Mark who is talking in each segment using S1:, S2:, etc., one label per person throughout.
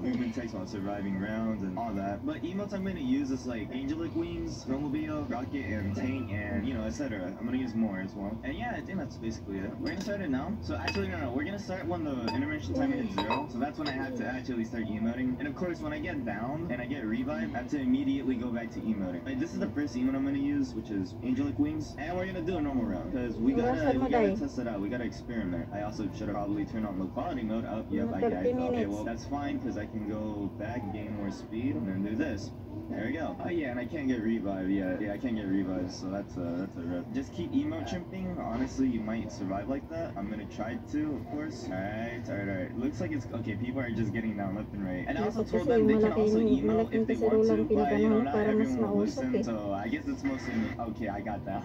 S1: movement checks while surviving rounds and all that. But emotes I'm gonna use is like Angelic Wings, Snowmobile, Rocket, and Tank, and you know, etc. I'm gonna use more as well. And yeah, I think that's basically it. We're gonna start it now. So actually, no, we're gonna start when the intermission time hits 0. So that's when I have to actually start emoting. And of course, when I get down and I get revived, I have to immediately go back to emoting. Right, this is the first emote I'm gonna use, which is Angelic Wings, and we're gonna do a normal round because we gotta test it out. We gotta experiment. I also should have probably turned on low quality mode. Oh, yep, I got it. Okay, well that's fine because I can go back, gain more speed, and then do this. There we go. Oh yeah, and I can't get revived yet. Yeah, I can't get revived, so that's a rip. Just keep emote chimping. Honestly, you might survive like that. I'm gonna try to, of course. Alright. Looks like it's okay. People are just getting down left and right. And I also told them they can also emote if they want to, but you know, not everyone will listen. So I guess it's mostly me. Okay, I got that.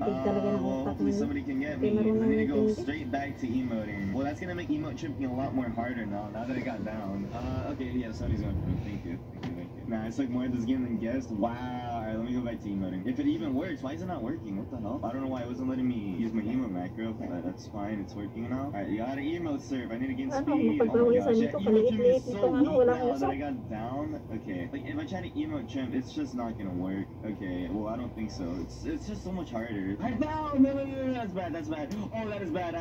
S1: Well, hopefully somebody can get me. I need to go straight back to emoting. Well, that's gonna make emote chimping a lot more harder now that I got down. Okay, yeah, somebody's going through. Thank you. Nah, it's like more of this game than guessed. Wow. Alright, let me go back to emoting. If it even works, why is it not working? What the hell? I don't know why it wasn't letting me use my emote macro, but that's fine. It's working now. Alright, you gotta emote, sir. If I need to gain speed. Oh my gosh, yeah, emote chimp is so weak now that I got down. Okay, like if I try to emote chimp, it's just not gonna work. Okay, well I don't think so. It's just so much harder. I found! No, that's bad. Oh, that is bad.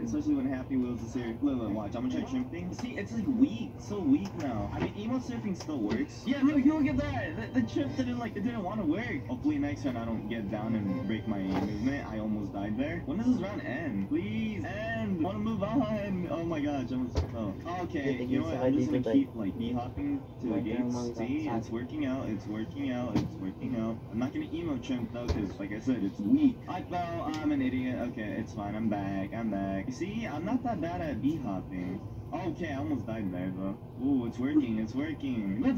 S1: Especially when Happy Wheels is here. Look, watch. I'm gonna try chimping. See, it's like weak. So weak now. I mean, emote surfing still works. Yeah, look at that. The chimp didn't want to work. Hopefully next turn I don't get down and break my movement. I almost died there. When does this round end? Please end. I want to move on. Oh my gosh, I almost fell. Okay, you know what? I'm just gonna keep like b-hopping to the gates. See, it's working out. I'm not gonna emote chimp though, because like I said, it's weak. I fell. I'm an idiot. Okay, it's fine. I'm back. You see, I'm not that bad at b-hopping. Okay, I almost died there though. Ooh, it's working. Let's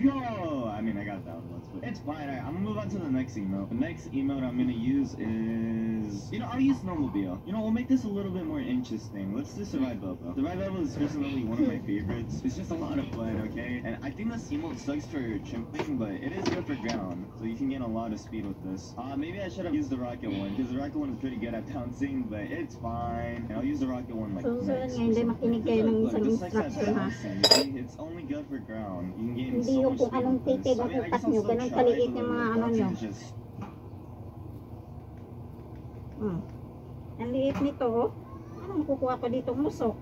S1: go! I mean, I got that one. It's fine. I'm gonna move on to the next emote. The next emote I'm gonna use is... You know, I'll use Snowmobile. You know, we'll make this a little bit more interesting. Let's do Survive Bubba. Survive Bubba is personally one of my favorites. It's just a lot of fun, okay? And I think this emote sucks for chimping, but it is good for ground. So you can get a lot of speed with this. Maybe I should have used the rocket one, because the rocket one is pretty good at bouncing, but it's fine. And I'll use the rocket one like next. It's only good for ground. You can gain so much speed with this. I mean, I guess I'll still try, but it's just...
S2: Ang liit nito. Anong kukuha ko dito? Musok.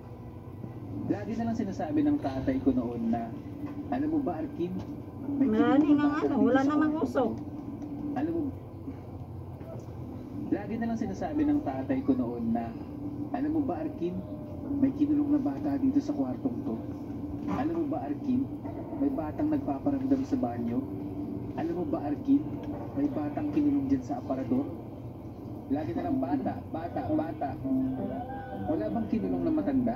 S3: Lagi na lang sinasabi ng tatay ko noon na, alam mo ba, Arkin?
S2: Maraming ang wala namang musok.
S3: Alam mo, lagi na lang sinasabi ng tatay ko noon na, alam mo ba, Arkin? May kinulong na bata dito sa kwartong to. Alam mo ba, Arkin? May batang nagpaparamdam sa banyo. Alam mo ba, Arkin? May batang kinulong dyan sa aparador. Lagi na lang bata. Wala bang kinulong na matanda?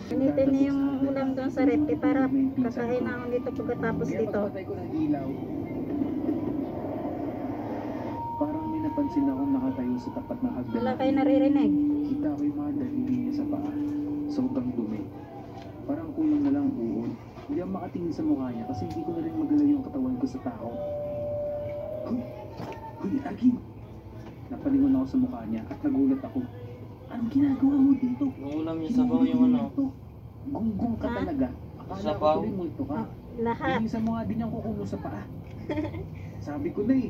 S2: Gamitin niyo yung ulam doon sa rep para kakain na ako dito pagkatapos
S3: Kaya
S2: dito.
S3: pagpatay ko ng ilaw, parang may napansin akong nakatayo sa tapat ng hagdan.
S2: Wala kayo naririnig.
S3: Kita ko yung mga daliri niya sa paa. Sobrang dumi. Parang kulang na lang buon. Hindi ako makatingin sa mukha niya kasi hindi ko na rin magalaw yung katawan ko sa tao. Hoy, Arkin! Napalingon ako sa mukha niya at nagulat ako. Anong ginagawa mo dito?
S4: Yung ulam niya sabaw yung ano.
S3: Gunggong ka talaga. Akala ko
S4: Sabaw?
S3: tuloy multo ka.
S2: Lahat.
S3: Hindi sa mga din ang kukulo sa paa. Sabi ko na eh.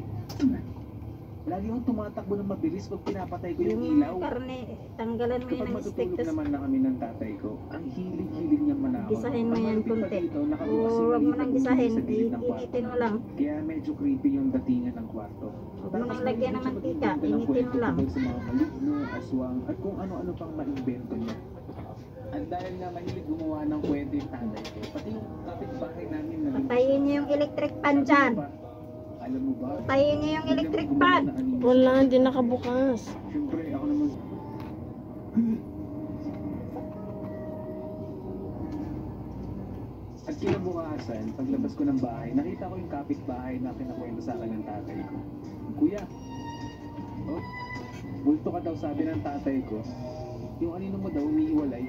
S3: Lagi akong tumatakbo ng mabilis pag pinapatay ko yung ilaw.
S2: Yung karne, tanggalan mo
S3: Kapag
S2: yun ng stick.
S3: matutulog naman na kami ng tatay ko, ang hilig-hilig niyang manahon.
S2: Gisahin mo
S3: Ang
S2: yan
S3: malupit pa
S2: kunti.
S3: dito,
S2: O
S3: nakabukas yung
S2: huwag mo
S3: maliit na
S2: nang
S3: buti
S2: gisahin.
S3: sa gilid ng kwarto.
S2: Initin mo lang.
S3: Kaya medyo creepy yung datingan ng kwarto.
S2: Huwag mo nang lagyan ng mantika. Initin mo lang.
S3: Sa mga maligno, aswang, at kung ano-ano pang maimbento niya. At dahil nga mahilig gumawa ng kwento yung tatay ko, pati yung kapitbahay namin na
S2: Patayin niyo yung electric pan dyan.
S3: alam mo ba?
S2: Patayin niyo yung electric pan.
S5: Wala, hindi nakabukas.
S3: Siyempre, ako naman. At kinabukasan, paglabas ko ng bahay, nakita ko yung kapitbahay na kinakwento sa akin ng tatay ko. Kuya, oh, multo ka daw, sabi ng tatay ko. Yung anino mo daw, umiiwalay.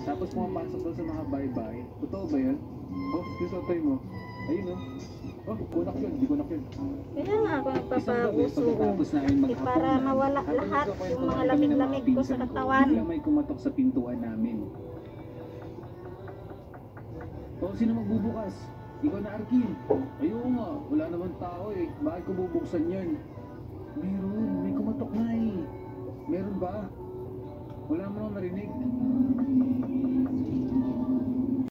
S3: Tapos pumapasok daw sa mga bahay-bahay. Totoo ba yun? Oh, yung tatay mo. Ayun o. Oh, kunak yun. Di kunak yun.
S2: Kaya nga ako
S3: Isang gabi,
S2: nagpapauso.
S3: pagkatapos namin
S2: Eh,
S3: maghapon
S2: para
S3: na,
S2: mawala
S3: habang
S2: lahat
S3: nagkakwentuhan
S2: yung mga
S3: kami ng
S2: lamig-lamig ko
S3: pinsan
S2: sa katawan.
S3: biglang may kumatok sa pintuan namin. Oh, sino magbubukas? Ikaw na, Arkin. Ayun nga, wala naman tao eh. Bakit ko bubuksan yan? Meron, may kumatok na eh. Meron ba? Wala mo nang narinig.